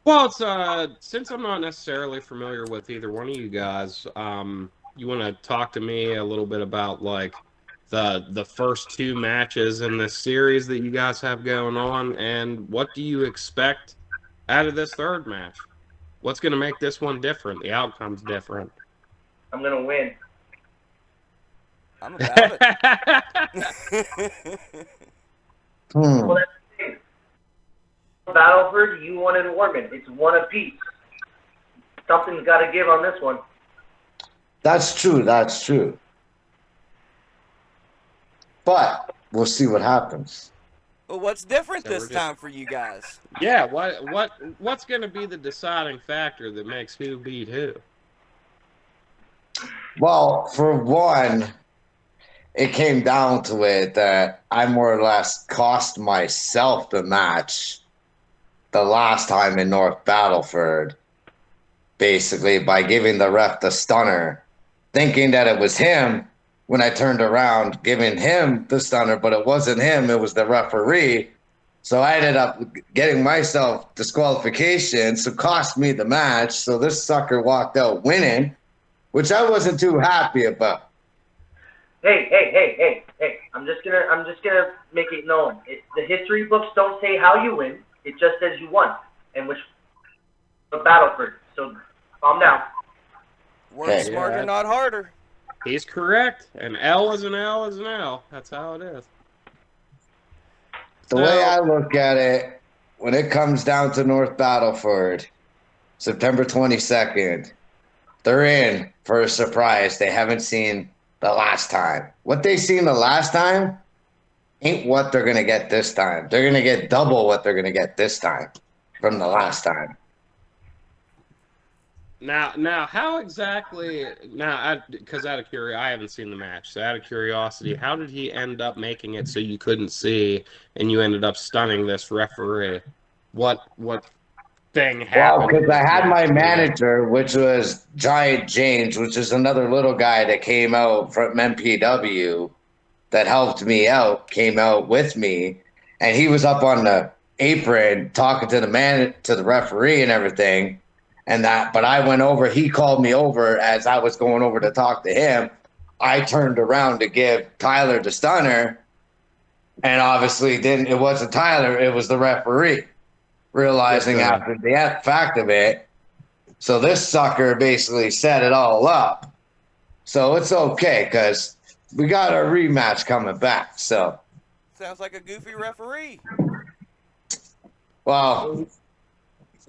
Well, it's since I'm not necessarily familiar with either one of you guys, you want to talk to me a little bit about like the first two matches in this series that you guys have going on, and what do you expect out of this third match? What's going to make this one different? The outcome's different. I'm gonna win. I'm about it. Well, Hmm. that's the thing. Battleford, you wanted Warman. It's one apiece. Something's got to give on this one. That's true. That's true. But we'll see what happens. Well, what's different So we're this just time for you guys? yeah. What's going to be the deciding factor that makes who beat who? Well, for one, it came down to it that I more or less cost myself the match the last time in North Battleford, basically by giving the ref the stunner, thinking that it was him when I turned around, giving him the stunner, but it wasn't him, it was the referee. So I ended up getting myself disqualification, so cost me the match. So this sucker walked out winning, which I wasn't too happy about. Hey. I'm just gonna make it known. The history books don't say how you win. It just says you won, and which Battleford. So calm down. Work Okay. smarter, Yeah, not harder. he's correct. An L is an L is an L. That's how it is. The way I So look at it, when it comes down to North Battleford, September 22nd, they're in for a surprise they haven't seen the last time. What they seen the last time ain't what they're going to get this time. They're going to get double what they're going to get this time from the last time. now, how exactly? Now, because out of curiosity, I haven't seen the match. So, out of curiosity, how did he end up making it so you couldn't see, and you ended up stunning this referee? What thing Well, happened in because I this had my match to you? manager, which was Giant James, which is another little guy that came out from MPW that helped me out, came out with me, and he was up on the apron talking to the referee and everything. And that, but I went over, he called me over as I was going over to talk to him. I turned around to give Tyler the stunner, and obviously didn't it wasn't Tyler, it was the referee, Yes, realizing sir. after the fact of it. So this sucker basically set it all up. So it's okay because we got our rematch coming back. So, Sounds like a goofy referee. well,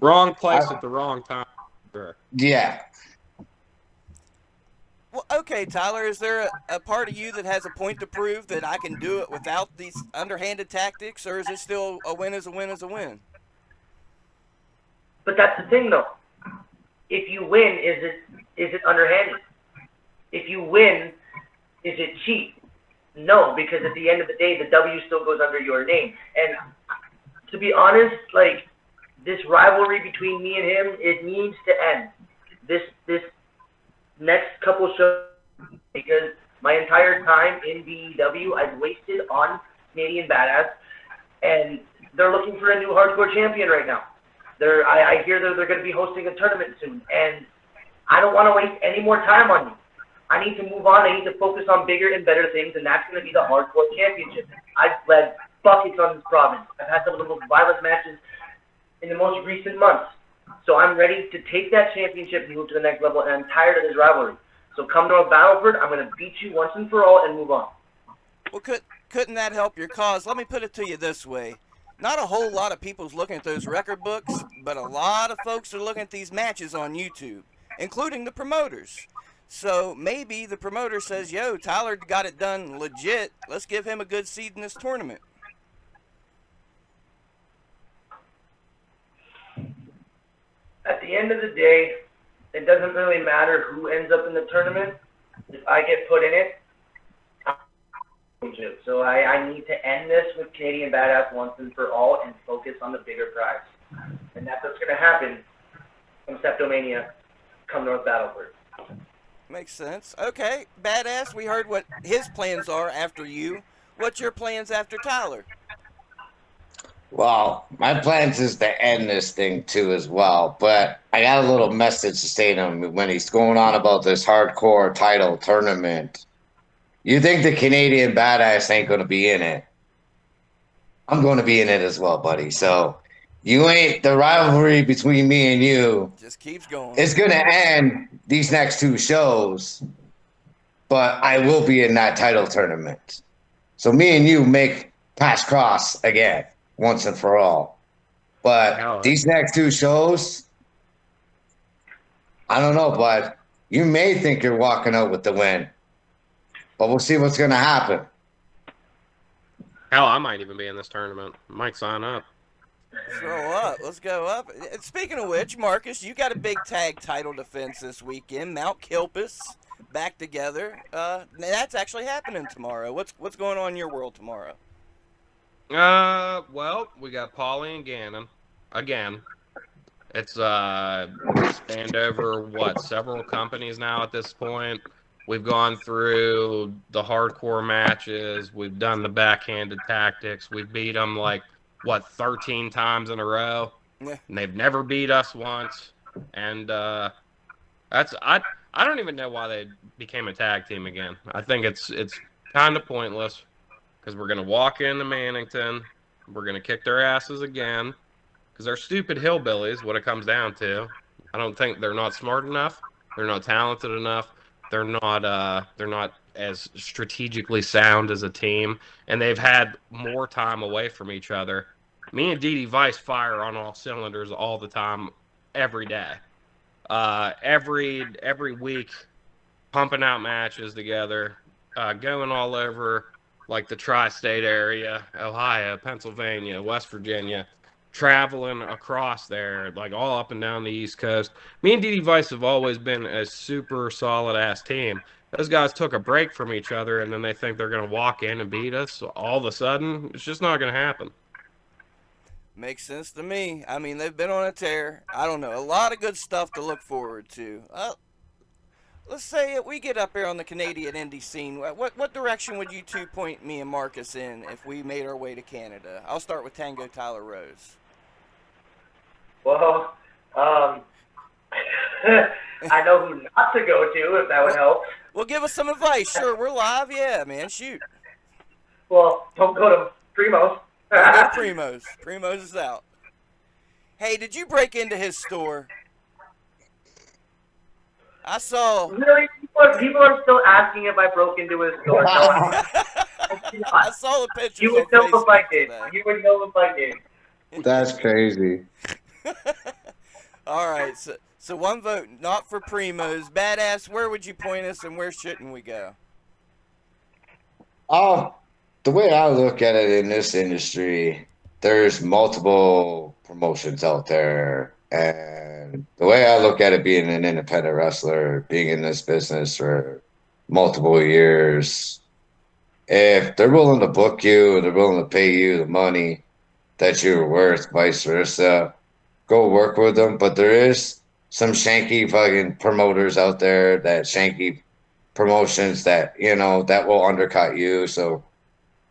Wrong place I, at the wrong time. Sure. yeah. Well, okay, Tyler, is there a part of you that has a point to prove that I can do it without these underhanded tactics, or is it still a win is a win is a win? But that's the thing, though. If you win, is it underhanded? If you win, is it cheap? No, because at the end of the day, the W still goes under your name. And to be honest, like this rivalry between me and him, it needs to end. This next couple shows because my entire time in BEW I've wasted on Canadian Badass, and they're looking for a new hardcore champion right now. I hear they're going to be hosting a tournament soon, and I don't want to waste any more time on you. I need to move on. I need to focus on bigger and better things, and that's going to be the hardcore championship. I've led buckets on this province. I've had some of the most violent matches in the most recent months. So I'm ready to take that championship and move to the next level, and I'm tired of this rivalry. So come North Battleford, I'm going to beat you once and for all and move on. Well, couldn't that help your cause? Let me put it to you this way. Not a whole lot of people's looking at those record books, but a lot of folks are looking at these matches on YouTube, including the promoters. So maybe the promoter says, yo, Tyler got it done legit. Let's give him a good seed in this tournament. At the end of the day, it doesn't really matter who ends up in the tournament. If I get put in it, so I need to end this with Canadian Badass once and for all and focus on the bigger prize. And that's what's going to happen from Septomania come North Battleford. Makes sense. Okay, Badass, we heard what his plans are after you. What's your plans after Tyler? Well, my plans is to end this thing too as well, but I got a little message to say to him when he's going on about this hardcore title tournament. You think the Canadian badass ain't going to be in it? I'm going to be in it as well, buddy. So you ain't the rivalry between me and you. Just keeps going. It's going to end these next two shows, but I will be in that title tournament. So me and you make pass cross again, once and for all. But these next two shows, I don't know, bud. You may think you're walking out with the win, but we'll see what's going to happen. Hell, I might even be in this tournament. Might sign up. Throw up. Let's go up. And speaking of which, Marcus, you got a big tag title defense this weekend. Mount Kilpis back together. That's actually happening tomorrow. What's going on in your world tomorrow? Well, we got Paulie and Gannon again. It's spanned over several companies now at this point. We've gone through the hardcore matches. We've done the backhanded tactics. We've beat them 13 times in a row. Yeah. And they've never beat us once. And I don't even know why they became a tag team again. I think it's kind of pointless because we're gonna walk into Mannington, we're gonna kick their asses again because they're stupid hillbillies. What it comes down to, I don't think they're not smart enough. They're not talented enough. They're not as strategically sound as a team, and they've had more time away from each other. Me and DD Vice fire on all cylinders all the time, every day, every week, pumping out matches together, going all over the tri-state area, Ohio, Pennsylvania, West Virginia, traveling across there, all up and down the East Coast. Me and DD Vice have always been a super solid-ass team. Those guys took a break from each other, and then they think they're going to walk in and beat us. So all of a sudden, it's just not going to happen. Makes sense to me. I mean, they've been on a tear. I don't know. A lot of good stuff to look forward to. Let's say we get up here on the Canadian indie scene. What direction would you two point me and Marcus in if we made our way to Canada? I'll start with Tango Tyler Rose. Well, I know who not to go to, if that would help. Well, give us some advice. Sure, we're live. Yeah, man, shoot. Well, don't go to Primo's. Don't go to Primo's. Primo's is out. Hey, did you break into his store? I saw. Really? People are still asking if I broke into his store. No, I saw the pictures. You would know if I did. You would know if I did. That's crazy. All right, so one vote, not for Primos. Badass, where would you point us and where shouldn't we go? The way I look at it in this industry, there's multiple promotions out there. And the way I look at it, being an independent wrestler, being in this business for multiple years, if they're willing to book you, they're willing to pay you the money that you're worth, vice versa, go work with them. But there is some shanky fucking promoters out there, that shanky promotions that, that will undercut you. So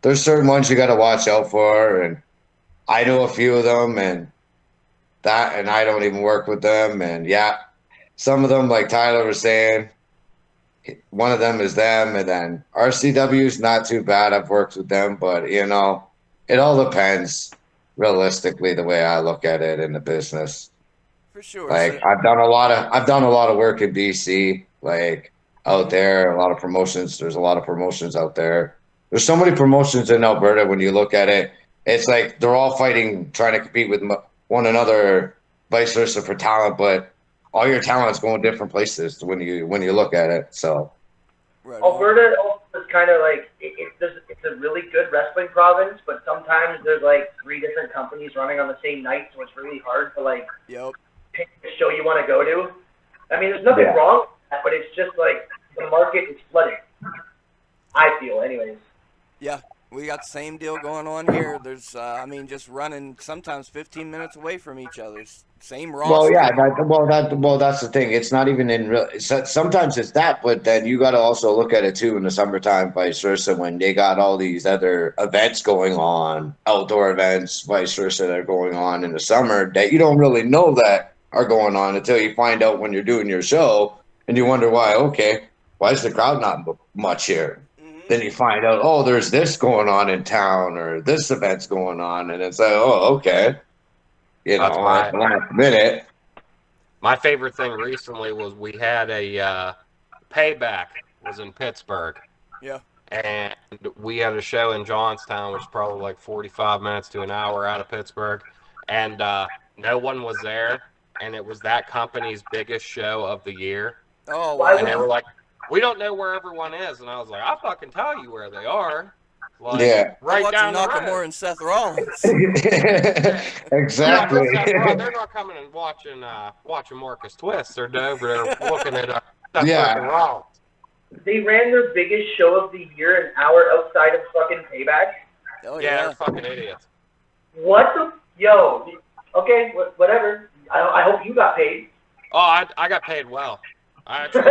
there's certain ones you got to watch out for. And I know a few of them, and I don't even work with them. And yeah, some of them, like Tyler was saying, one of them is them. And then RCW is not too bad. I've worked with them, but it all depends. Realistically, the way I look at it in the business, for sure. I've done a lot of work in BC, out there, a lot of promotions. There's a lot of promotions out there. There's so many promotions in Alberta. When you look at it, it's like they're all fighting, trying to compete with one another, vice versa for talent. But all your talent's going different places when you look at it. So right. Alberta is kind of it's a really good wrestling province, but sometimes there's 3 different companies running on the same night, so it's really hard to Yep. pick the show you want to go to. I mean, there's nothing wrong with that, but it's just the market is flooded. I feel, anyways. Yeah, We got the same deal going on here. There's, I mean, just running sometimes 15 minutes away from each other. Same Well, roster. yeah, that's the thing. It's not even in real. Sometimes it's that, but then you got to also look at it too in the summertime, vice versa. When they got all these other events going on, outdoor events, vice versa, that are going on in the summer that you don't really know that are going on until you find out when you're doing your show, and you wonder why. Okay, why is the crowd not much here? Then you find out, oh, there's this going on in town, or this event's going on, and it's like, oh, okay. You That's know, at my the last minute. my favorite thing recently was we had a payback was in Pittsburgh. Yeah. And we had a show in Johnstown, which is probably like 45 minutes to an hour out of Pittsburgh, and no one was there, and it was that company's biggest show of the year. Oh, Why wow. And they were like, "We don't know where everyone is," and I was like, "I'll fucking tell you where they are." Like, Yeah. right I'm down watching the road. Nakamura and Seth Rollins. Exactly. They're not coming and watching Marcus Twist. They're over there looking at Seth Yeah. Rollins. They ran their biggest show of the year an hour outside of fucking Payback. Oh, Yeah, yeah. they're fucking idiots. What the? Yo. Okay, whatever. I hope you got paid. Oh, I got paid well. I actually,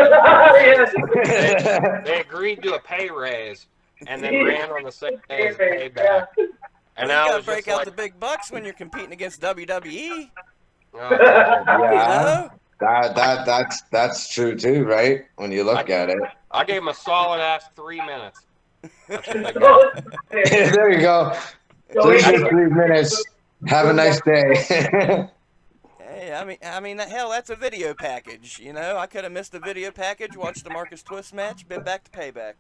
Yeah. they agreed to a pay raise and then ran on the same day as Yeah. payback. And Well, I you gotta was break just out like, the big bucks when you're competing against WWE. oh, You Yeah. know? That's true too, right? When you look at it. I gave them a solid ass 3 minutes. That's what they got. There you go. There's your 3 minutes. Have a nice day. Hey, I mean, hell, that's a video package. You know, I could have missed the video package, watched the Marcus Twist match, been back to Payback.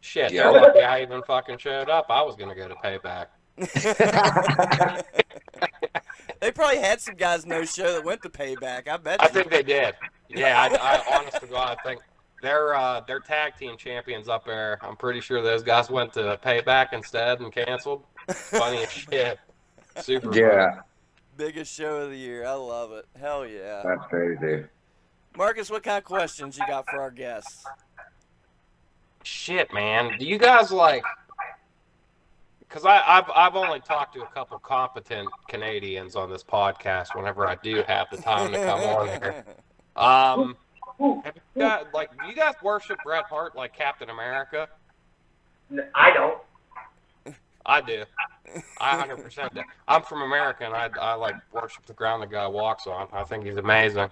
Shit, Yeah. they're lucky I even fucking showed up. I was gonna go to payback. They probably had some guys no show that went to Payback. I bet. I you. think they did. Yeah, I honest to God, I think they're tag team champions up there. I'm pretty sure those guys went to payback instead and canceled. Funny as shit. Super funny. Yeah. Biggest show of the year. I love it. Hell yeah. That's crazy. Marcus, what kind of questions you got for our guests? Shit, man. Do you guys like? Because I've only talked to a couple competent Canadians on this podcast. Whenever I do have the time to come on here, have you guys, do you guys worship Bret Hart like Captain America? I don't. I do. I 100% do. I'm from America, and I like worship the ground the guy walks on. I think he's amazing.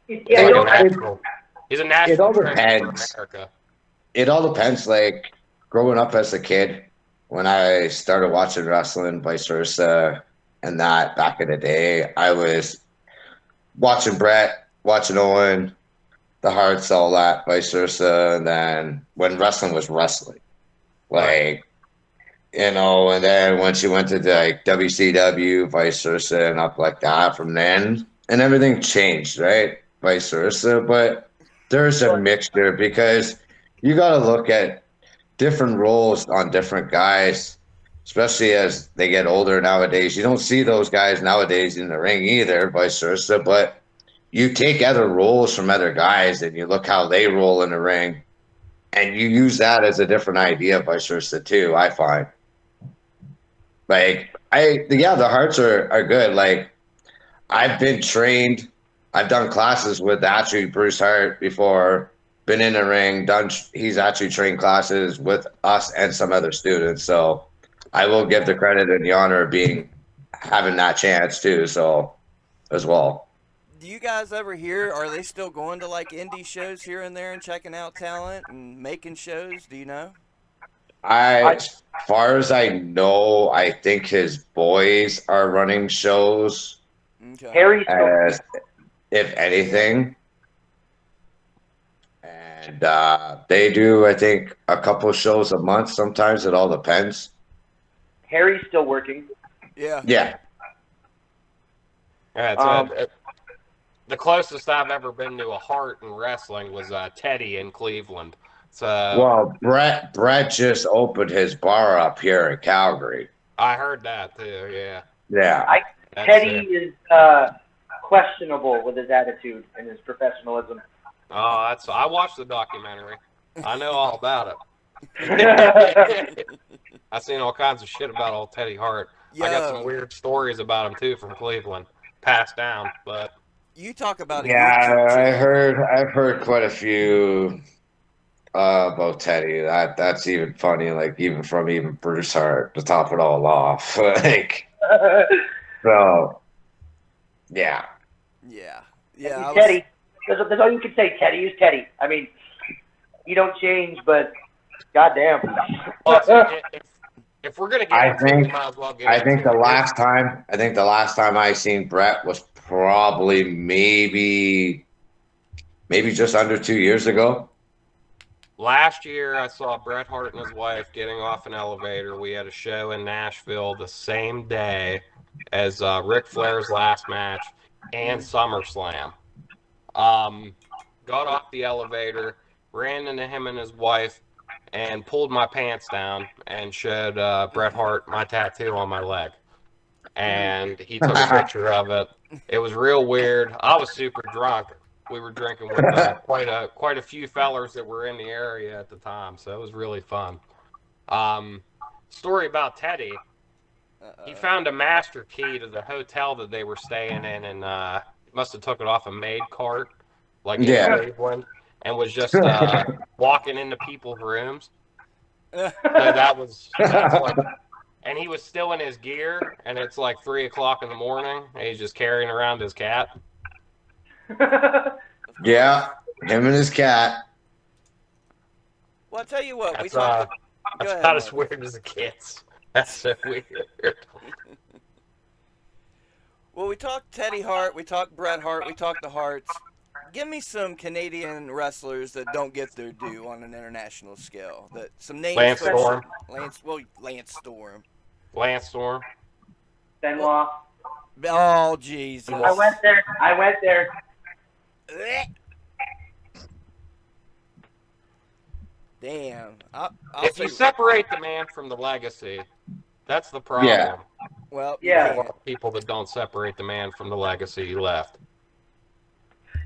Yeah, He's, I like don't. he's a national all treasure for depends. America. It all depends. Like growing up as a kid, when I started watching wrestling, vice versa, and that back in the day, I was watching Brett, watching Owen, the Hearts, all that, vice versa. And then when wrestling was wrestling, like, you know, and then once you went to like WCW, vice versa, and up like that from then, and everything changed, right? Vice versa. But there's a mixture because you got to look at different roles on different guys, especially as they get older nowadays. You don't see those guys nowadays in the ring either, vice versa. But you take other roles from other guys and you look how they roll in the ring, and you use that as a different idea, vice versa too. I find, like, the Hearts are good. Like, I've been trained. I've done classes with actually Bruce Hart before. Been in the ring, he's actually trained classes with us and some other students. So I will give the credit and the honor of having that chance too. So as well. Do you guys ever hear, are they still going to like indie shows here and there and checking out talent and making shows? Do you know? As far as I know, I think his boys are running shows. Okay. Harry's As if anything. And they do, I think, a couple shows a month. Sometimes it all depends. Harry's still working. Yeah. Yeah. Yeah, the closest I've ever been to a Hart in wrestling was Teddy in Cleveland. So Well, Brett just opened his bar up here in Calgary. I heard that too. Yeah. Yeah. That's Teddy it. is questionable with his attitude and his professionalism. Oh, I watched the documentary. I know all about it. I've seen all kinds of shit about old Teddy Hart. I got some weird stories about him too from Cleveland, passed down. But You talk about a YouTube Yeah, channel. I've heard quite a few about Teddy. That's even funny. Like even Bruce Hart to top it all off. Like so, yeah. Yeah. He's Yeah, I was Teddy. That's all you can say. Teddy is Teddy. I mean, you don't change, but goddamn. plus, if we're gonna get I into it, we think might as well get I think into the it. last time I seen Brett was probably maybe just under 2 years ago. Last year, I saw Bret Hart and his wife getting off an elevator. We had a show in Nashville the same day as Ric Flair's last match and SummerSlam. Got off the elevator, ran into him and his wife, and pulled my pants down and showed Bret Hart my tattoo on my leg. And he took a picture of it. It was real weird. I was super drunk. We were drinking with quite a few fellers that were in the area at the time, so it was really fun. Story about Teddy. He found a master key to the hotel that they were staying in, and must have took it off a maid cart, like in Yeah. Cleveland, and was just walking into people's rooms. So that's like, and he was still in his gear, and it's like 3 o'clock in the morning, and he's just carrying around his cat. Yeah, him and his cat. Well, I'll tell you what, we That's talked. Go that's ahead, about as Mark. weird as it gets. That's so weird. Well, we talked Teddy Hart, we talked Bret Hart, we talked the Harts. Give me some Canadian wrestlers that don't get their due on an international scale. That some names. Lance folks- Storm. Lance Storm. Lance Storm. Benoit. Oh Jesus. I went there. Damn. I'll If say, you separate the man from the legacy, that's the problem. Yeah. well, Yeah. A lot of people that don't separate the man from the legacy he left.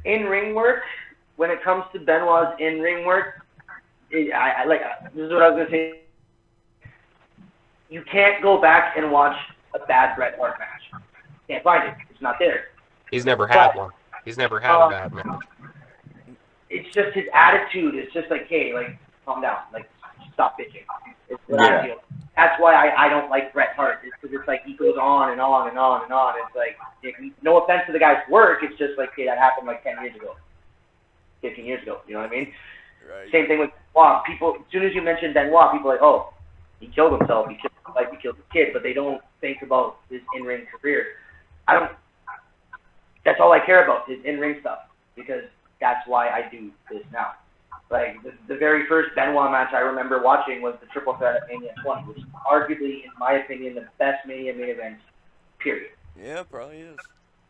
In ring work, when it comes to Benoit's in ring work, I like this is what I was gonna say. You can't go back and watch a bad Bret Hart match. Can't find it. It's not there. He's never had one. He's never had a bad match. It's just his attitude. It's just like, hey, like, calm down. Like, stop bitching. It's what I feel. That's why I don't like Bret Hart. It's because it's like he goes on and on and on and on. It's like, no offense to the guy's work. It's just like, hey, that happened like 10 years ago, 15 years ago. You know what I mean? Right. Same thing with Benoit. People, as soon as you mention Benoit, people are like, oh, he killed himself. He killed his wife. He killed his kid. But they don't think about his in-ring career. That's all I care about, is in-ring stuff, because that's why I do this now. Like, the very first Benoit match I remember watching was the Triple Threat at Mania 20, which is arguably, in my opinion, the best Mania main event, period. Yeah, probably is.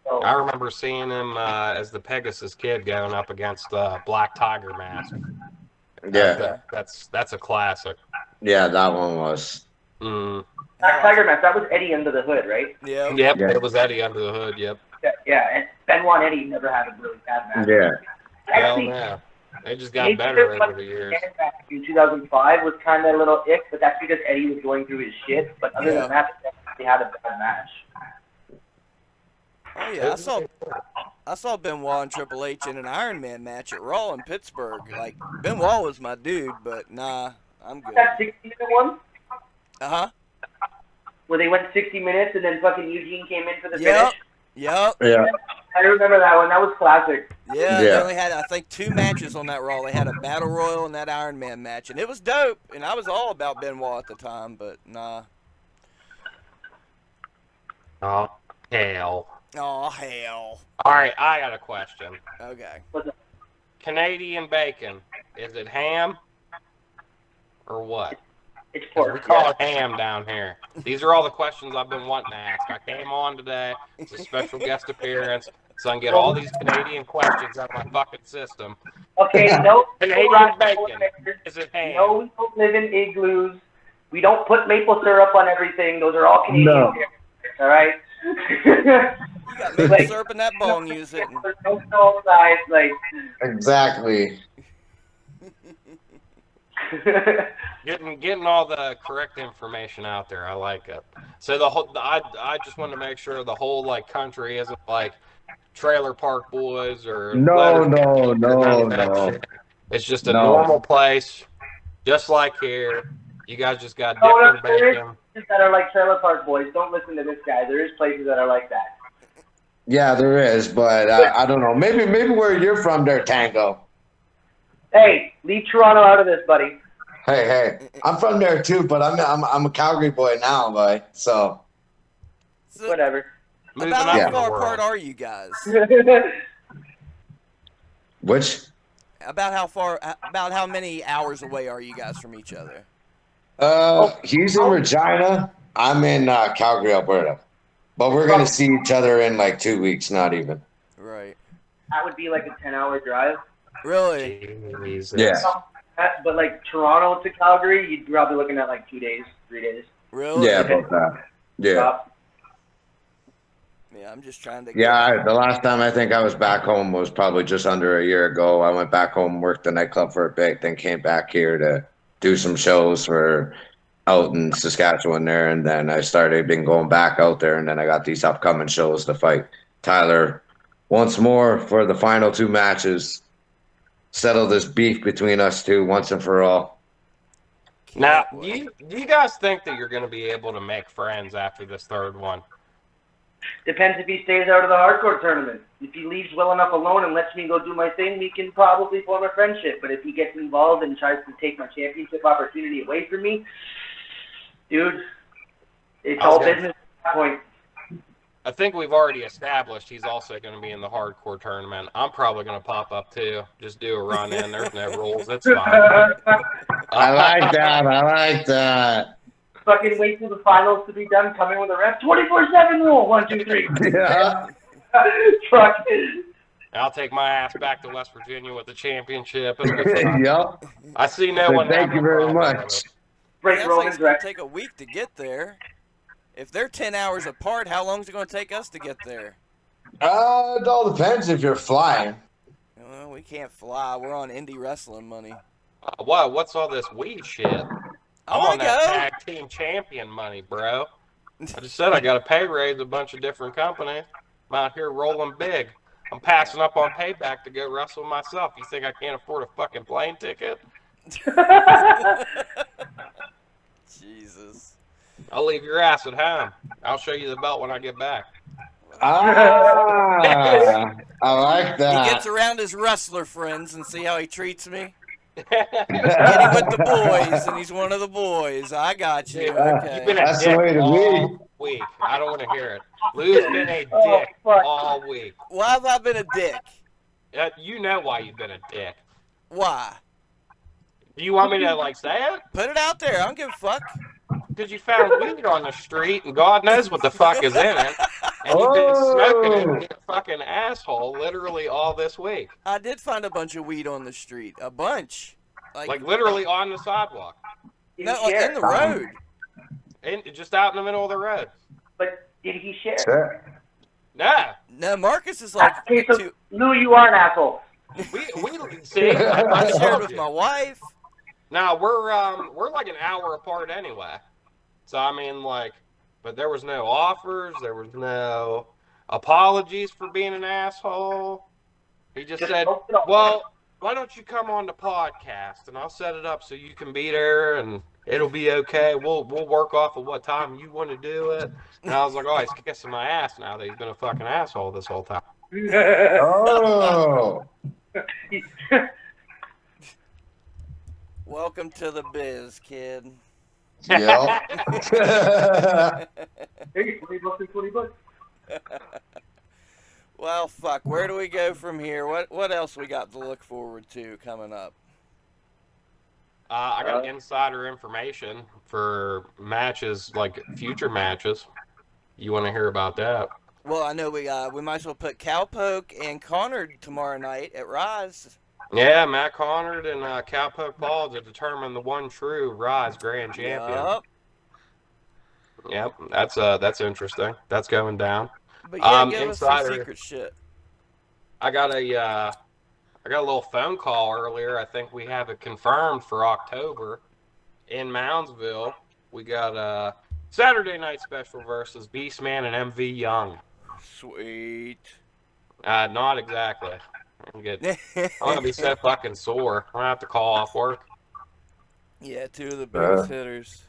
So, I remember seeing him as the Pegasus Kid going up against Black Tiger Mask. Yeah. That's a classic. Yeah, that one was. Black Tiger match, that was Eddie Under the Hood, right? Yeah. Yep, Yeah. it was Eddie under the hood. Yep. Yeah, and Benoit and Eddie never had a really bad match. Yeah. Hell Actually, yeah. They just got maybe better their over the years. in 2005 was kind of a little ick, but that's because Eddie was going through his shit. But other than that, they had a bad match. Oh yeah, I saw Benoit and Triple H in an Iron Man match at Raw in Pittsburgh. Like, Benoit was my dude, but nah, I'm good. That 60-minute one Uh-huh. where they went 60 minutes and then fucking Eugene came in for the Yep. finish. Yep. Yeah. I remember that one. That was classic. Yeah, they Yeah. only had, I think, 2 matches on that Raw. They had a Battle Royal and that Iron Man match, and it was dope. And I was all about Benoit at the time, but nah. Oh, hell. Oh, hell. All right, I got a question. Okay. Canadian bacon, is it ham or what? It's 'Cause pork. we call Yeah. it ham down here. These are all the questions I've been wanting to ask. I came on today. It's a special guest appearance, so I can get all these Canadian questions out of my fucking system. Okay, no. Canadian bacon, is it ham? No, we don't live in igloos. We don't put maple syrup on everything. Those are all Canadian. No. All right. You got maple Like, syrup in that bone, use it. There's no snow size, like. Exactly. Getting all the correct information out there. I like it. So I just want to make sure the whole like country isn't like Trailer Park Boys or No, Letter no, or none no, of that no, shit. It's just a no. normal place, just like here. You guys just got No, different there is bacon. places that are like Trailer Park Boys. Don't listen to this guy. There is places that are like that. Yeah, there is, but I don't know. Maybe where you're from, there, Tango. Hey, leave Toronto out of this, buddy. Hey, I'm from there too, but I'm a Calgary boy now, boy. So So, Whatever. Moving about up how in the far world. apart are you guys? which About how many hours away are you guys from each other? he's in Regina. I'm in Calgary, Alberta. But we're gonna see each other in like 2 weeks, not even. Right. That would be like a 10-hour drive. Really? Jesus. Yeah. But like Toronto to Calgary, you'd probably looking at like 2 days, 3 days. Really? Yeah, about that. Yeah. Yeah, I'm just trying to. Yeah, the last time I think I was back home was probably just under a year ago. I went back home, worked the nightclub for a bit, then came back here to do some shows for out in Saskatchewan there, and then I started been going back out there, and then I got these upcoming shows to fight Tyler once more for the final 2 matches. Settle this beef between us two once and for all. Now, do you guys think that you're going to be able to make friends after this third one? Depends if he stays out of the hardcore tournament. If he leaves well enough alone and lets me go do my thing, we can probably form a friendship. But if he gets involved and tries to take my championship opportunity away from me, dude, it's all business at that point. I think we've already established he's also going to be in the hardcore tournament. I'm probably going to pop up too. Just do a run in. There's no rules. It's fine. I like that. I like that. Fucking wait till the finals to be done. Come in with a ref. 24/7 rule. 1, 2, 3. Yeah. Truck. I'll take my ass back to West Virginia with the championship. It'll be fine. Yep. I see no one. Thank you having a very problem with much. it. Break Sounds like Roman's it's gonna rec. take a week to get there. If they're 10 hours apart, how long is it going to take us to get there? It all depends if you're flying. Well, we can't fly. We're on indie wrestling money. Wow, what's all this weed shit? I I'm on want to that go. tag team champion money, bro. I just said I got to pay raise a bunch of different companies. I'm out here rolling big. I'm passing up on payback to go wrestle myself. You think I can't afford a fucking plane ticket? Jesus. I'll leave your ass at home. I'll show you the belt when I get back. I like that. He gets around his wrestler friends and see how he treats me. Get him with the boys, and he's one of the boys. I got you. Okay. You've been a That's the dick way to all be. week. I don't want to hear it. Lou's been a Oh, dick fuck. all week. Why have I been a dick? You know why you've been a dick. Why? Do you want me to, like, say it? Put it out there. I don't give a fuck. Because you found weed on the street, and God knows what the fuck is in it. And you've been smoking it and being a fucking asshole literally all this week. I did find a bunch of weed on the street. A bunch. Like literally on the sidewalk. Did No, he like share? in the road. Just out in the middle of the road. But did he share? Sure. Nah. No, Marcus is like Okay, so two. Lou, you are an asshole. We see, I I shared told with you. my wife. Now we're like an hour apart anyway. So I mean, like, but there was no offers, there was no apologies for being an asshole. He just said, open it up. "Well, why don't you come on the podcast and I'll set it up so you can be there and it'll be okay. We'll work off of what time you want to do it." And I was like, "Oh, he's kissing my ass now that he's been a fucking asshole this whole time." Oh. Welcome to the biz, kid. Yep. Hey, 20 bucks and 20 bucks. Well, fuck. Where do we go from here? What else we got to look forward to coming up? I got insider information for matches, like future matches. You want to hear about that? Well, I know we might as well put Cowpoke and Connor tomorrow night at Rise. Yeah, Matt Connard and Cowpoke Paul to determine the one true Rise Grand Champion. Yup. Yep, that's interesting. That's going down. But yeah, give us some insider. secret shit. I got a little phone call earlier. I think we have it confirmed for October. in Moundsville, we got a Saturday night special versus Beastman and MV Young. Sweet. Not exactly. I'm gonna be so fucking sore. I'm gonna have to call off work. Yeah, two of the biggest hitters.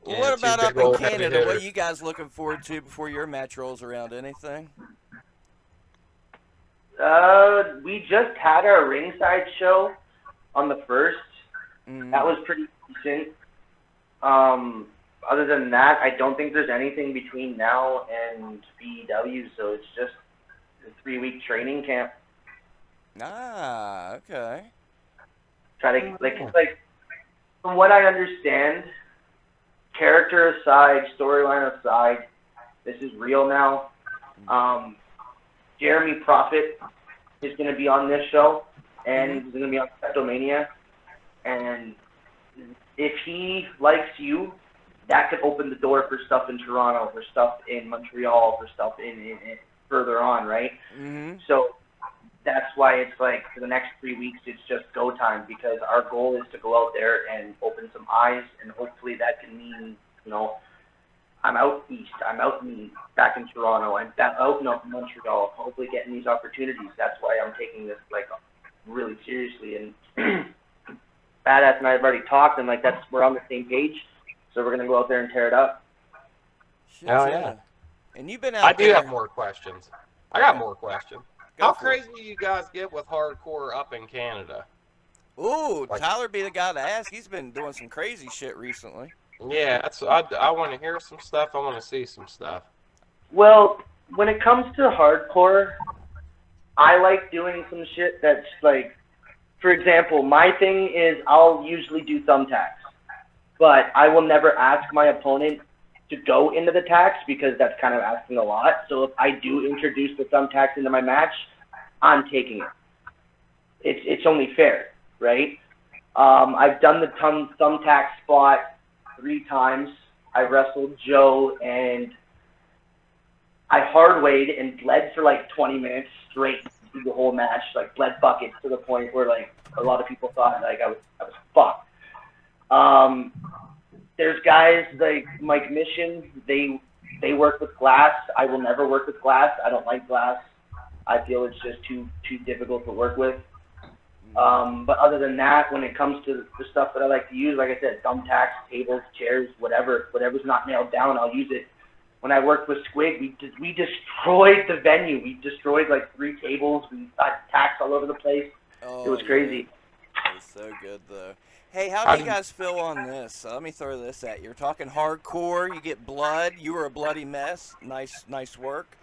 Well, Yeah, what two about big up in old heavy Canada? What are hitters. you guys looking forward to before your match rolls around? Anything? We just had our ringside show on the 1st. Mm. That was pretty decent. Other than that, I don't think there's anything between now and BEW, so it's just a 3-week training camp. Ah, okay. Try to like from what I understand, character aside, storyline aside, this is real now. Jeremy Prophet is going to be on this show, and he's going to be on WrestleMania. And if he likes you, that could open the door for stuff in Toronto, for stuff in Montreal, for stuff in further on, right? Mm-hmm. So that's why it's like for the next 3 weeks, it's just go time, because our goal is to go out there and open some eyes, and hopefully that can mean, you know, I'm out east, I'm out back in Toronto, I'm out in Montreal, hopefully getting these opportunities. That's why I'm taking this like really seriously. And Badass and I have already talked, and like we're on the same page, so we're gonna go out there and tear it up. Shit, Oh, yeah. And you've been out I do there. have more questions. I got more questions. Go How for it. crazy do you guys get with hardcore up in Canada? Ooh, Like- Tyler be the guy to ask. He's been doing some crazy shit recently. Yeah, I want to hear some stuff. I want to see some stuff. Well, when it comes to hardcore, I like doing some shit that's like, for example, my thing is I'll usually do thumbtacks, but I will never ask my opponent to go into the tacks because that's kind of asking a lot. So if I do introduce the thumbtacks into my match, I'm taking it. It's only fair, right? I've done the thumbtack spot 3 times. I wrestled Joe, and I hard weighed and bled for like 20 minutes straight through the whole match, like bled buckets to the point where like a lot of people thought like I was fucked. There's guys like Mike Mission, they work with glass. I will never work with glass. I don't like glass. I feel it's just too difficult to work with. But other than that, when it comes to the stuff that I like to use, like I said, thumbtacks, tables, chairs, whatever's not nailed down, I'll use it. When I worked with Squig, we destroyed the venue. We destroyed like 3 tables. We got tacks all over the place. Oh, It was crazy. Yeah. It's so good though. Hey, how do you guys feel on this? Let me throw this at you. You're talking hardcore. You get blood. You were a bloody mess. Nice work.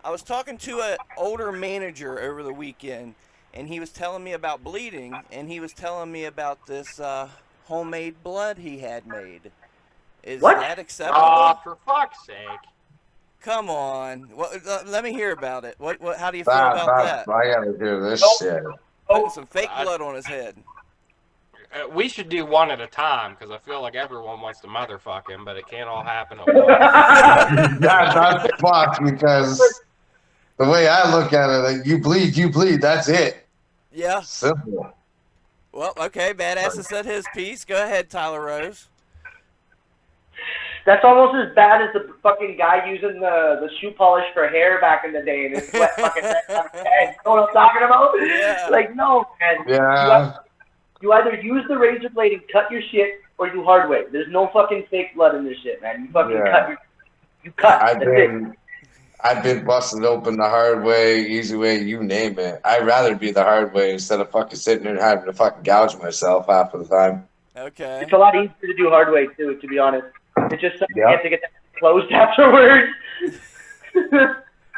I was talking to an older manager over the weekend, and he was telling me about bleeding, and he was telling me about this homemade blood he had made. Is What? that acceptable? Oh, for fuck's sake. Come on. Let me hear about it. What? How do you feel about that? I gotta hear this shit. Putting some fake blood on his head. We should do one at a time, because I feel like everyone wants to motherfuck him, but it can't all happen at once. That's fucked, because the way I look at it, like, you bleed, that's it. Yeah. Simple. Well, okay. Badass has said his piece. Go ahead, Tyler Rose. That's almost as bad as the fucking guy using the shoe polish for hair back in the day and his wet fucking head. You know what I'm talking about? Yeah. Like, no, man. Yeah. You either use the razor blade and cut your shit, or you hard way. There's no fucking fake blood in this shit, man. You fucking cut. I've been busted open the hard way, easy way, you name it. I'd rather be the hard way instead of fucking sitting there and having to fucking gouge myself half of the time. Okay. It's a lot easier to do hard way too, to be honest. It's just something Yep. you have to get that closed afterwards.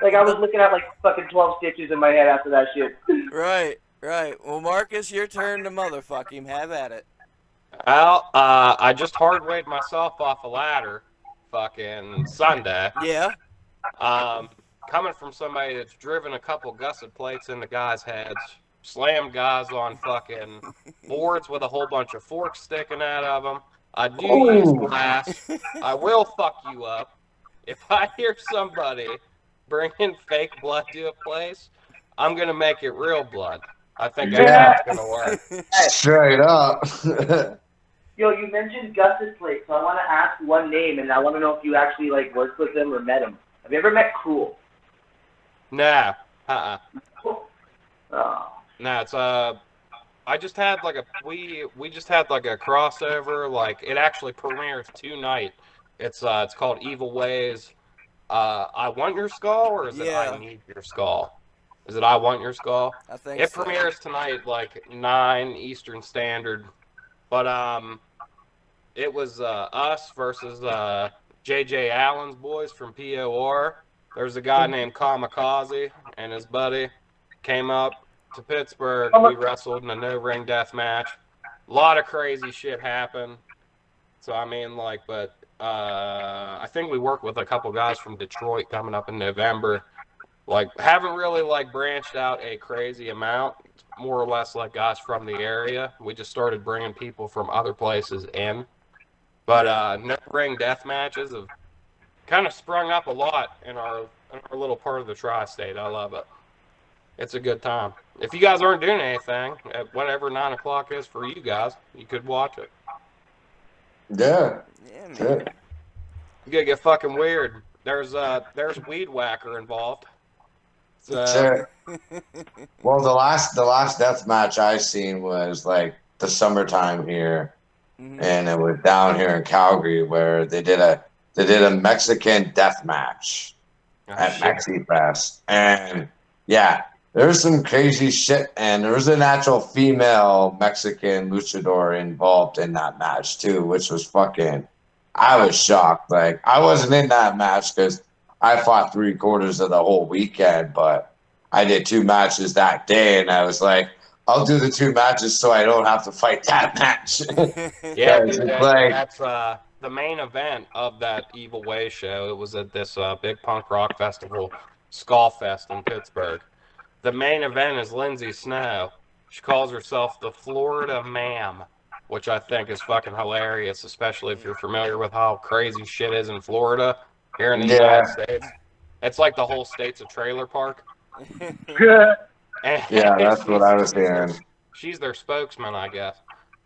Like I was looking at like fucking 12 stitches in my head after that shit. Right. Well, Marcus, your turn to motherfuck him. Have at it. Well, I just hard weighed myself off a ladder fucking Sunday. Yeah. Coming from somebody that's driven a couple gusset plates into guys' heads, slammed guys on fucking boards with a whole bunch of forks sticking out of them. I do use glass. I will fuck you up. If I hear somebody bringing fake blood to a place, I'm going to make it real blood. I think that's how it's going to work. Straight up. Yo, you mentioned Gus's place, so I want to ask one name, and I want to know if you actually like worked with him or met him. Have you ever met Cruel? Nah. Oh. Nah, it's I just had like we just had like a crossover, like it actually premieres tonight. It's called Evil Ways. I Want Your Skull, or is it I Yeah, Need Your Skull? Is it I Want Your Skull? I think It so. premieres tonight, like 9 Eastern Standard. But it was us versus JJ Allen's boys from POR. There's a guy named Kamikaze and his buddy came up to Pittsburgh. We wrestled in a no-ring death match. A lot of crazy shit happened. So I mean, like, but I think we worked with a couple guys from Detroit coming up in November. Like, haven't really like branched out a crazy amount. It's more or less like guys from the area. We just started bringing people from other places in. But no ring death matches have kind of sprung up a lot in our little part of the tri-state. I love it. It's a good time. If you guys aren't doing anything at whatever 9 o'clock is for you guys, you could watch it. Yeah. Yeah, man. Shit. You gotta get fucking weird. There's Weed Whacker involved. So, Shit. Well, the last death match I seen was like the summertime here, and it was down here in Calgary where they did a Mexican death match at Mexi Fest, and yeah, there was some crazy shit, and there was an actual female Mexican luchador involved in that match too, which was fucking. I was shocked. Like, I wasn't in that match because I fought 3/4 of the whole weekend, but I did 2 matches that day, and I was like, I'll do the 2 matches so I don't have to fight that match. yeah, It's dude, like, that's the main event of that Evil Way show. It was at this big punk rock festival, Skull Fest in Pittsburgh. The main event is Lindsay Snow. She calls herself the Florida Ma'am, which I think is fucking hilarious, especially if you're familiar with how crazy shit is in Florida here in the United States. It's like the whole state's a trailer park. yeah, that's what I was hearing. She's their spokesman, I guess.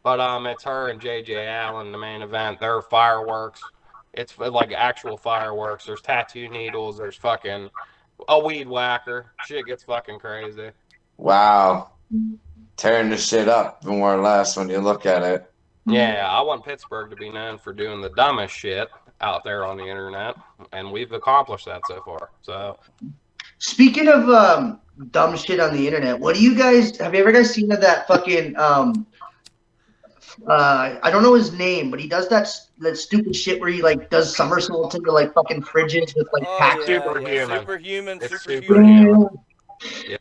But it's her and JJ Allen, the main event. There are fireworks. It's like actual fireworks. There's tattoo needles. There's fucking a weed whacker. Shit gets fucking crazy. Wow. Tearing the shit up, more or less, when you look at it. Yeah, I want Pittsburgh to be known for doing the dumbest shit out there on the internet, and we've accomplished that so far. So, speaking of dumb shit on the internet, have you ever guys seen of that fucking I don't know his name, but he does that stupid shit where he like does somersaults into like fucking fridges with like packs. Superhuman. Yeah.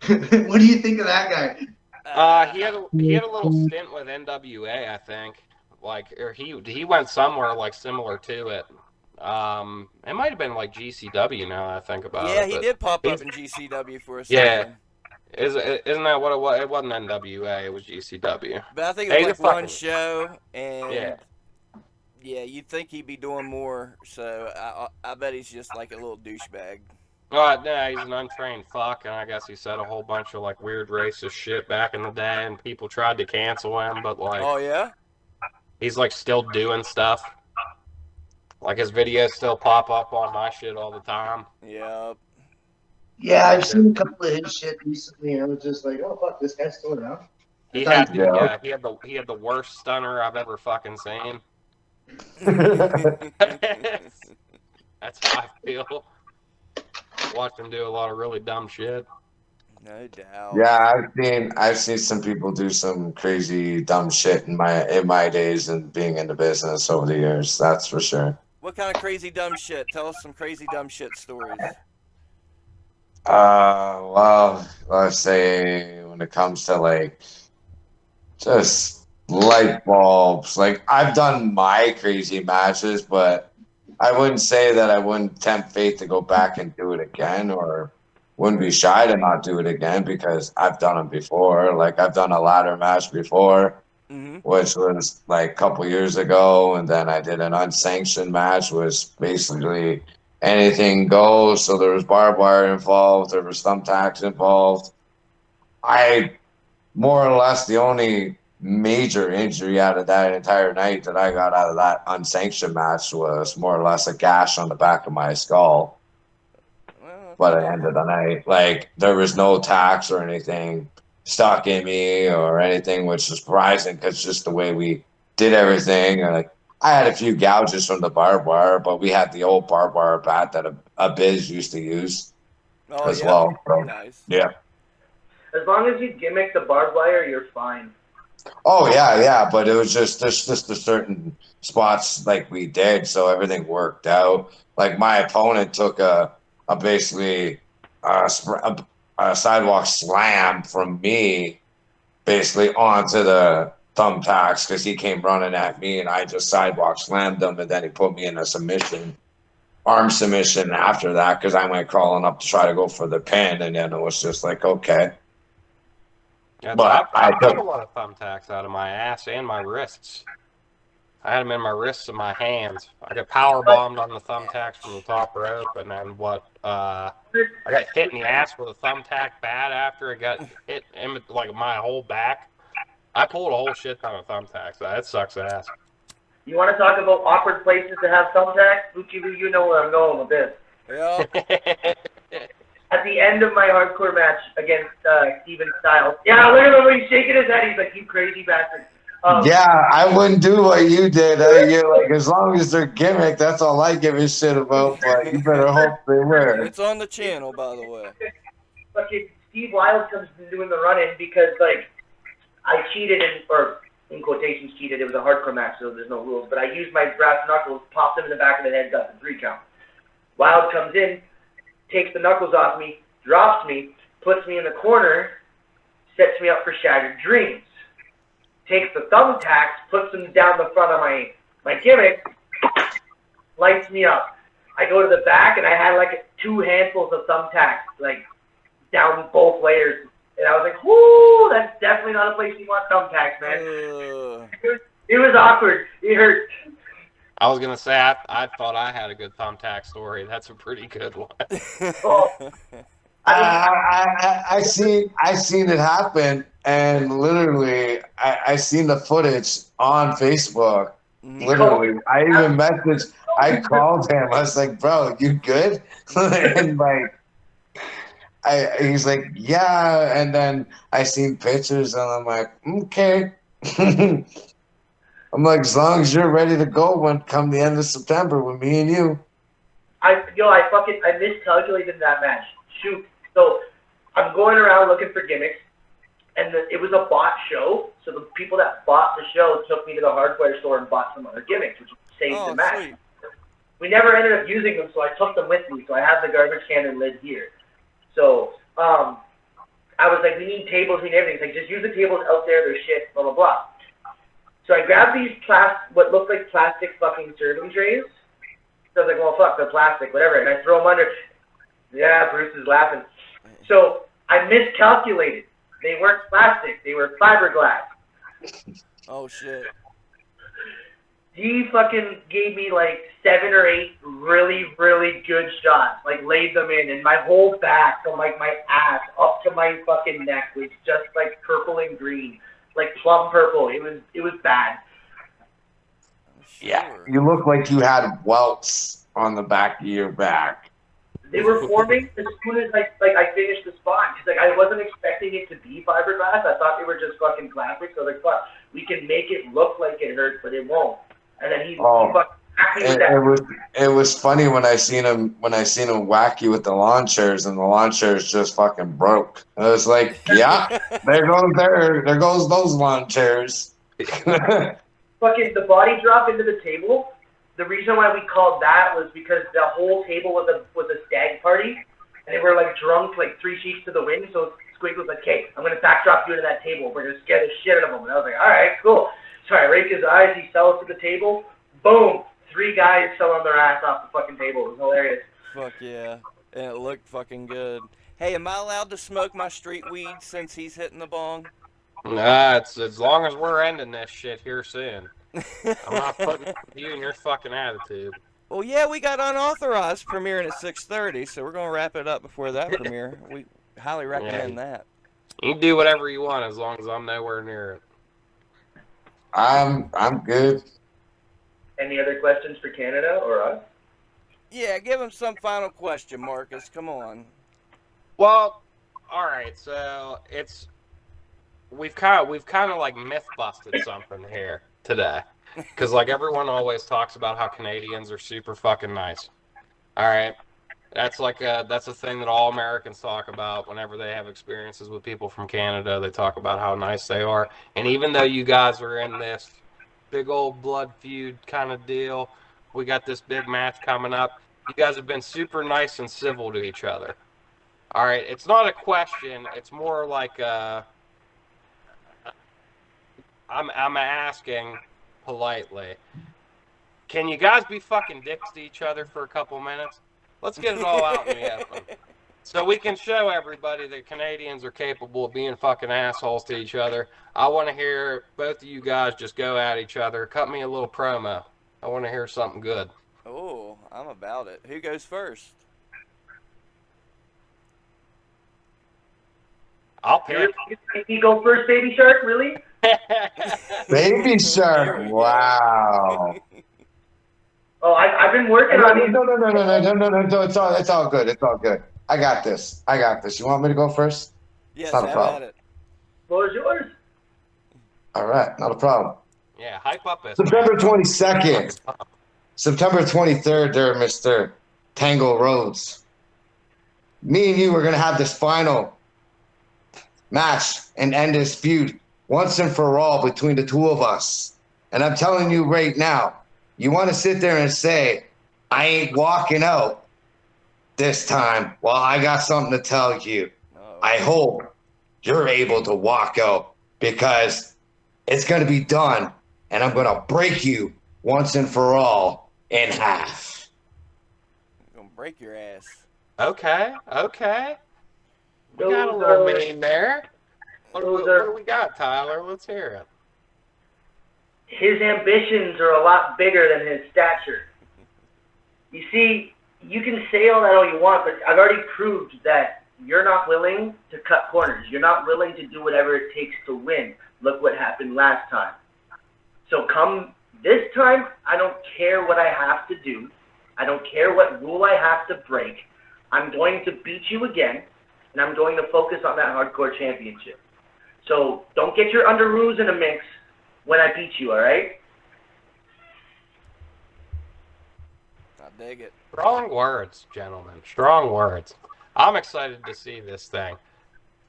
What do you think of that guy? He had a little stint with NWA, I think. Like, or he went somewhere like similar to it. It might have been like GCW now that I think about it. Yeah, he did pop up in GCW for a second. Yeah. Isn't that what it was? It wasn't NWA, it was GCW. But I think it was like one show, and yeah, you'd think he'd be doing more, so I bet he's just like a little douchebag. No, he's an untrained fuck, and I guess he said a whole bunch of like weird racist shit back in the day, and people tried to cancel him, but like, oh yeah, he's like still doing stuff. Like his videos still pop up on my shit all the time. Yep. Yeah, I've seen a couple of his shit recently, and I was just like, oh fuck, this guy's still around. He had the worst stunner I've ever fucking seen. That's how I feel. Watched him do a lot of really dumb shit. No doubt. Yeah, I've seen some people do some crazy dumb shit in my days and being in the business over the years. That's for sure. What kind of crazy dumb shit? Tell us some crazy dumb shit stories. Well, let's say when it comes to like just light bulbs, like I've done my crazy matches, but I wouldn't say that I wouldn't tempt fate to go back and do it again, or wouldn't be shy to not do it again because I've done them before. Like I've done a ladder match before, which was like a couple years ago, and then I did an unsanctioned match, which basically anything goes. So there was barbed wire involved, there was thumbtacks involved. I more or less the only major injury out of that entire night that I got out of that unsanctioned match was more or less a gash on the back of my skull. Well, By the end of the night, like there was no tacks or anything stuck in me or anything, which was surprising because just the way we did everything. And like I had a few gouges from the barbed wire, but we had the old barbed wire bat that a Biz used to use oh, as yeah. well. So, Nice. yeah. As long as you gimmick the barbed wire, you're fine. Oh yeah, but it was just there's just a certain spots like we did, so everything worked out. Like my opponent took a basically a sidewalk slam from me, basically onto the thumbtacks because he came running at me and I just sidewalk slammed him and then he put me in a submission, arm submission after that because I went crawling up to try to go for the pin and then it was just like okay. Yeah, But I took a lot of thumbtacks out of my ass and my wrists. I had them in my wrists and my hands. I got power bombed on the thumbtacks from the top rope, and then I got hit in the ass with a thumbtack bad after it got hit in like my whole back. I pulled a whole shit ton of thumbtacks. That sucks ass. You want to talk about awkward places to have thumbtacks? Luchi, you know where I'm going with this. Yeah. At the end of my hardcore match against Steven Styles. Yeah, look at him. He's shaking his head. He's like, you crazy bastard. Yeah, I wouldn't do what you did. You're like, as long as they're gimmick, that's all I give a shit about. But you better hope they were. It's on the channel, by the way. Fucking Steve Wild comes in doing the run-in because, like, I cheated, or in quotations cheated. It was a hardcore match, so there's no rules. But I used my brass knuckles, popped him in the back of the head, got the 3 count. Wild comes in, takes the knuckles off me, drops me, puts me in the corner, sets me up for Shattered Dreams. Takes the thumbtacks, puts them down the front of my gimmick, lights me up. I go to the back, and I had like 2 handfuls of thumbtacks, like down both layers. And I was like, whoo, that's definitely not a place you want thumbtacks, man. It was awkward. It hurt. I was gonna say I thought I had a good thumbtack story. That's a pretty good one. Oh. I seen it happen, and literally I seen the footage on Facebook. Literally, I even messaged. I called him. I was like, "Bro, you good?" And like, he's like, "Yeah." And then I seen pictures, and I'm like, "Okay." I'm like, as long as you're ready to go when come the end of September with me and you. I miscalculated that match. Shoot. So I'm going around looking for gimmicks, and it was a bot show. So the people that bought the show took me to the hardware store and bought some other gimmicks, which saved the match. Sweet. We never ended up using them, so I took them with me. So I have the garbage can and lid here. So I was like, we need tables, we need everything. It's like, just use the tables out there. They're shit, blah, blah, blah. So I grabbed these what looked like plastic fucking serving trays. So I was like, well, fuck, they're plastic, whatever. And I throw them under. Yeah, Bruce is laughing. So I miscalculated. They weren't plastic. They were fiberglass. Oh, shit. He fucking gave me like 7 or 8 really, really good shots. Like laid them in. And my whole back from like my ass up to my fucking neck was just like purple and green. Like plum purple. It was bad. Sure. Yeah, you look like you had welts on the back of your back. They were forming as soon as I finished the spot. Cause like I wasn't expecting it to be fiberglass. I thought they were just fucking plastic. So I was like, fuck, we can make it look like it hurts, but it won't. And then he fucking it was funny when I seen him whack you with the lawn chairs and the lawn chairs just fucking broke. I was like, yeah, there goes those lawn chairs. Fucking the body drop into the table. The reason why we called that was because the whole table was a stag party, and they were like drunk, like 3 sheets to the wind. So Squig was like, "Okay, I'm gonna backdrop you into that table. We're gonna scare the shit out of him." And I was like, "All right, cool." So I rake his eyes. He fell to the table. Boom! 3 guys fell on their ass off the fucking table. It was hilarious. Fuck yeah. And it looked fucking good. Hey, am I allowed to smoke my street weed since he's hitting the bong? Nah, it's as long as we're ending this shit here soon. I'm not putting you in your fucking attitude. Well, yeah, we got unauthorized premiering at 6:30, so we're gonna wrap it up before that premiere. We highly recommend that. You can do whatever you want as long as I'm nowhere near it. I'm good. Any other questions for Canada or us? Yeah, give him some final question, Marcus. Come on. Well, all right. So we've kind of like myth busted something here today, because like everyone always talks about how Canadians are super fucking nice. All right. That's a thing that all Americans talk about whenever they have experiences with people from Canada. They talk about how nice they are. And even though you guys are in this big old blood feud kind of deal, we got this big match coming up. You guys have been super nice and civil to each other. All right, it's not a question. It's more like I'm asking politely. Can you guys be fucking dicks to each other for a couple minutes? Let's get it all out in the open. So we can show everybody that Canadians are capable of being fucking assholes to each other. I want to hear both of you guys just go at each other. Cut me a little promo. I want to hear something good. Oh, I'm about it. Who goes first? I'll pick. You go first, Baby Shark, really? Baby Here Shark. we go. Wow. Oh, I've been working on these. No. It's all good. It's all good. I got this. You want me to go first? Yes, not a have problem. at it. What was yours? All right, not a problem. Yeah, hype up this. September 22nd. September 23rd, there, Mr. Tango Rhodes. Me and you are going to have this final match and end this feud once and for all between the two of us. And I'm telling you right now, you want to sit there and say, I ain't walking out this time. Well, I got something to tell you. Uh-oh. I hope you're able to walk out because it's going to be done and I'm going to break you once and for all in half. I'm gonna break your ass. Okay. We Those got a little are- mean there. What do we got, Tyler? Let's hear it. His ambitions are a lot bigger than his stature. You see, you can say all that all you want, but I've already proved that you're not willing to cut corners. You're not willing to do whatever it takes to win. Look what happened last time. So come this time, I don't care what I have to do. I don't care what rule I have to break. I'm going to beat you again, and I'm going to focus on that hardcore championship. So don't get your underoos in a mix when I beat you, all right? I dig it. Strong words, gentlemen. Strong words. I'm excited to see this thing.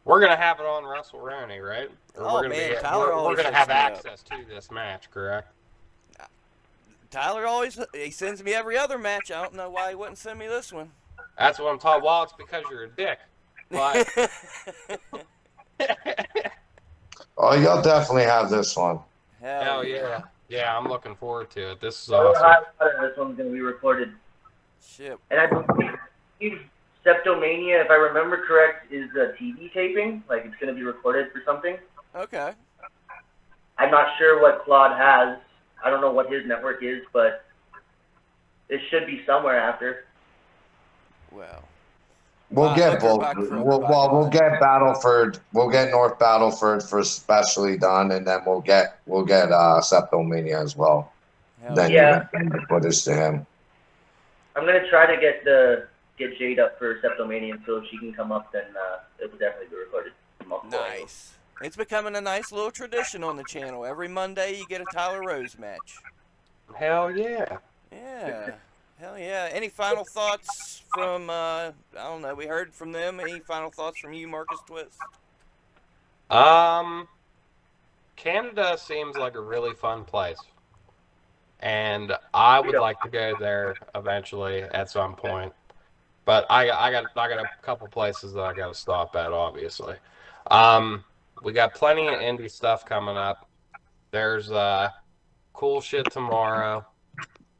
We're gonna have it on WrestleRoni, right? Or Oh, we're gonna man, Tyler we're always gonna hooks have me up. access to this match, correct? Tyler he sends me every other match. I don't know why he wouldn't send me this one. That's what I'm talking. Well, it's because you're a dick. But Oh, you'll definitely have this one. hell yeah, yeah, I'm looking forward to it. This is Oh, awesome. hot water, this one's going to be recorded. Shit. And I believe Septomania, if I remember correct, is a TV taping. Like, it's going to be recorded for something. Okay. I'm not sure what Claude has. I don't know what his network is, but it should be somewhere after. Well. We'll get both. Knickerbocker We'll get Battleford. We'll get North Battleford for specially done, and then we'll get Septomania as well. Hell Then yeah. you can send the footage to him. I'm going to try to get Jade up for Septomania, so if she can come up, then it will definitely be recorded. Nice. It's becoming a nice little tradition on the channel. Every Monday you get a Tyler Rose match. Hell yeah. Yeah. Hell yeah. Any final thoughts from, I don't know, we heard from them. Any final thoughts from you, Marcus Twist? Canada seems like a really fun place. And I would like to go there eventually at some point. But I got a couple places that I got to stop at, obviously. We got plenty of indie stuff coming up. There's cool shit tomorrow.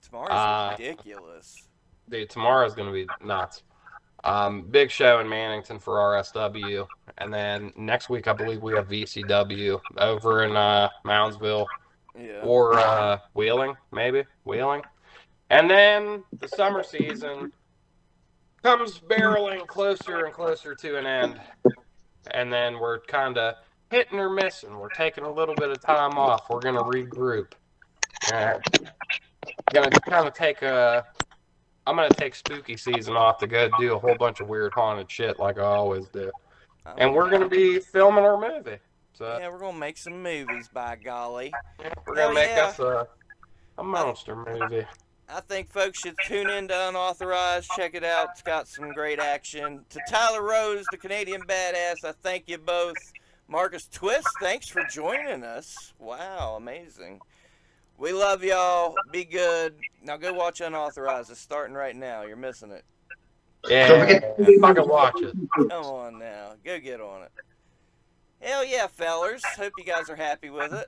Tomorrow's ridiculous. Dude, tomorrow's gonna be nuts. Big show in Mannington for RSW, and then next week I believe we have VCW over in Moundsville Yeah. or Wheeling, maybe Wheeling, and then the summer season comes barreling closer and closer to an end, and then we're kind of hitting or missing. We're taking a little bit of time off. We're gonna regroup. Gonna kind of take a. I'm gonna take spooky season off to go do a whole bunch of weird haunted shit like I always do. And we're gonna be filming our movie. So Yeah, we're gonna make some movies, by golly. we're gonna make yeah. us a monster movie. I think folks should tune in to Unauthorized. Check it out. It's got some great action. To Tyler Rose, the Canadian Badass, I thank you both. Marcus Twist, thanks for joining us. Wow, amazing. We love y'all. Be good. Now go watch Unauthorized. It's starting right now. You're missing it. Yeah, fucking watch it. Come on now. Go get on it. Hell yeah, fellers. Hope you guys are happy with it.